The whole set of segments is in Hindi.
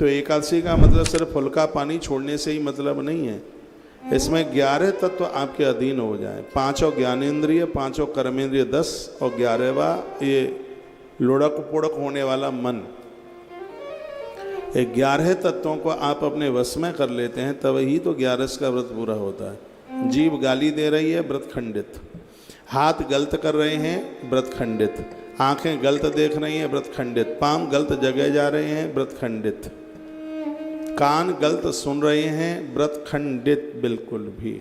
तो एकादशी का मतलब सिर्फ फुल्का पानी छोड़ने से ही मतलब नहीं है। इसमें 11 तत्व आपके अधीन हो जाए, 5 ज्ञानेंद्रिय, 5 कर्मेंद्रिय 10 और 11वां ये लुढ़क पुढ़क होने वाला मन। 11 तत्वों को आप अपने वश में कर लेते हैं तब ही तो 11 का व्रत पूरा होता है। जीभ गाली दे रही है, व्रत खंडित। हाथ गलत कर रहे हैं, व्रत खंडित। आंखें गलत देख रही हैं, व्रत खंडित। पांव गलत जगह जा रहे हैं, व्रत खंडित। कान गलत सुन रहे हैं, व्रत खंडित बिल्कुल भी।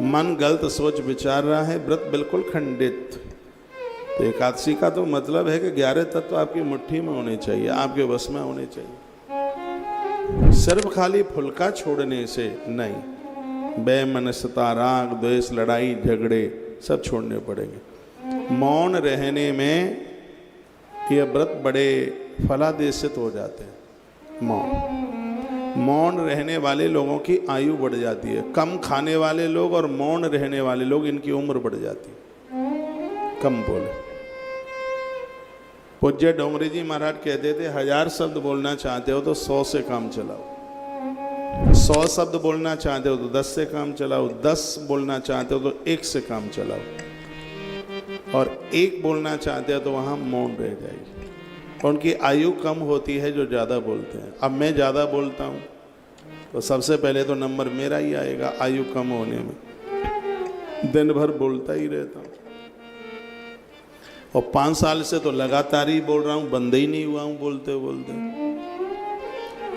मन गलत सोच विचार रहा है, व्रत बिल्कुल खंडित। तो एकादशी का तो मतलब है कि 11 तत्व आपकी मुट्ठी में होने चाहिए, आपके वश में होने चाहिए। सिर्फ खाली फुल्का छोड़ने से नहीं, बेमनसता, राग द्वेष, लड़ाई झगड़े सब छोड़ने पड़ेंगे। मौन रहने में ये व्रत बड़े फलादेशित हो जाते हैं। मौन रहने वाले लोगों की आयु बढ़ जाती है। कम खाने वाले लोग और मौन रहने वाले लोग, इनकी उम्र बढ़ जाती है। कम बोले। पूज्य डोंगरी जी महाराज कहते थे 1000 शब्द बोलना चाहते हो तो 100 से काम चलाओ। 100 शब्द बोलना चाहते हो तो 10 से काम चलाओ। 10 बोलना चाहते हो तो 1 से काम चलाओ। और 1 बोलना चाहते हो तो वहां मौन रह जाएगी। उनकी आयु कम होती है जो ज़्यादा बोलते हैं। अब मैं ज़्यादा बोलता हूँ तो सबसे पहले तो नंबर मेरा ही आएगा आयु कम होने में। दिन भर बोलता ही रहता हूँ और 5 साल से तो लगातार ही बोल रहा हूँ, बंद ही नहीं हुआ हूँ बोलते बोलते।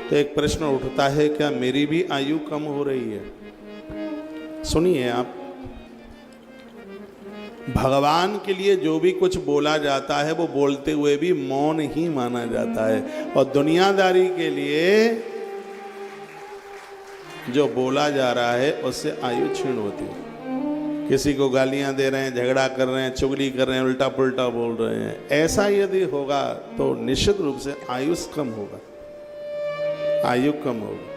तो एक प्रश्न उठता है, क्या मेरी भी आयु कम हो रही है? सुनिए आप, भगवान के लिए जो भी कुछ बोला जाता है वो बोलते हुए भी मौन ही माना जाता है। और दुनियादारी के लिए जो बोला जा रहा है उससे आयु क्षीण होती है। किसी को गालियां दे रहे हैं, झगड़ा कर रहे हैं, चुगली कर रहे हैं, उल्टा पुल्टा बोल रहे हैं, ऐसा यदि होगा तो निश्चित रूप से आयुष कम होगा, आयु कम होगी।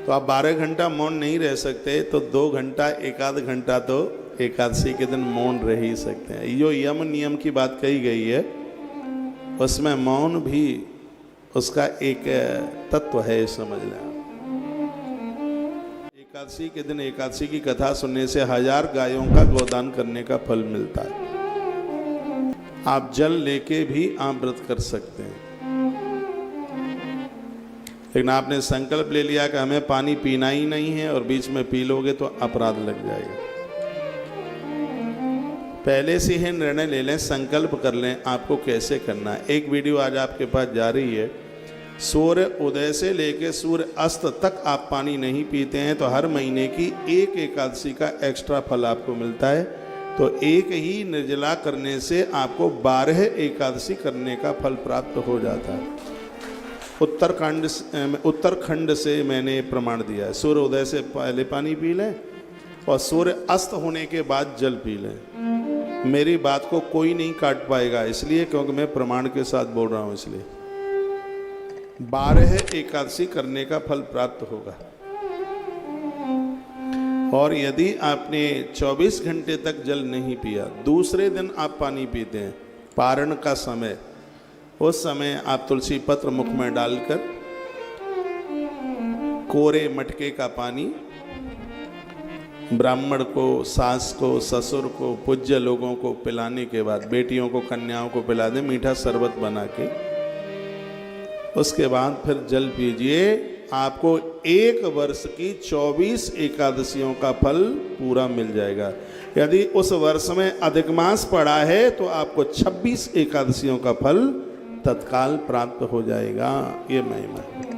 तो आप 12 घंटा मौन नहीं रह सकते तो 2 घंटा, 1 आध घंटा तो एकादशी के दिन मौन रह ही सकते हैं। जो यम नियम की बात कही गई है उसमें मौन भी उसका एक तत्व है, समझ लें। एकादशी के दिन एकादशी की कथा सुनने से 1000 गायों का गोदान करने का फल मिलता है। आप जल लेके भी आप व्रत कर सकते हैं, लेकिन आपने संकल्प ले लिया कि हमें पानी पीना ही नहीं है और बीच में पी लोगे तो अपराध लग जाएगा। पहले से ही निर्णय ले लें, संकल्प कर लें आपको कैसे करना है। एक वीडियो आज आपके पास जा रही है। सूर्य उदय से लेकर सूर्य अस्त तक आप पानी नहीं पीते हैं तो हर महीने की 1 एकादशी का एक्स्ट्रा फल आपको मिलता है। तो एक ही निर्जला करने से आपको 12 एकादशी करने का फल प्राप्त हो जाता है। उत्तराखंड से मैंने प्रमाण दिया है। सूर्य उदय से पहले पानी पी लें और सूर्य अस्त होने के बाद जल पी लें। मेरी बात को कोई नहीं काट पाएगा, इसलिए क्योंकि मैं प्रमाण के साथ बोल रहा हूं। इसलिए 12 एकादशी करने का फल प्राप्त होगा। और यदि आपने 24 घंटे तक जल नहीं पिया, दूसरे दिन आप पानी पीते हैं, पारण का समय, उस समय आप तुलसी पत्र मुख में डालकर कोरे मटके का पानी ब्राह्मण को, सास को, ससुर को, पूज्य लोगों को पिलाने के बाद, बेटियों को, कन्याओं को पिला दें मीठा शरबत बना के, उसके बाद फिर जल पीजिए। आपको 1 वर्ष की 24 एकादशियों का फल पूरा मिल जाएगा। यदि उस वर्ष में अधिक मास पड़ा है तो आपको 26 एकादशियों का फल तत्काल प्राप्त हो जाएगा। ये महिमा है।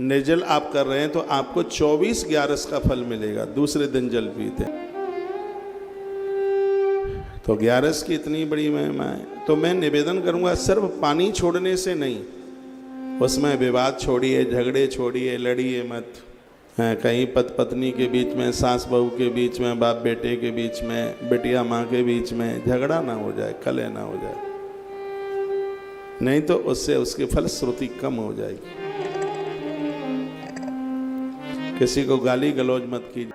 निर्जल आप कर रहे हैं तो आपको 24 11 का फल मिलेगा, दूसरे दिन जल पीते। तो 11 की इतनी बड़ी महिमा है। तो मैं निवेदन करूंगा, सिर्फ पानी छोड़ने से नहीं, उसमें विवाद छोड़िए, झगड़े छोड़िए, लड़िए मत। कहीं पत्नी के बीच में, सास बहू के बीच में, बाप बेटे के बीच में, बेटिया माँ के बीच में झगड़ा ना हो जाए, कलह ना हो जाए, नहीं तो उससे उसकी फलश्रुति कम हो जाएगी। किसी को गाली गलौज मत कीजिए।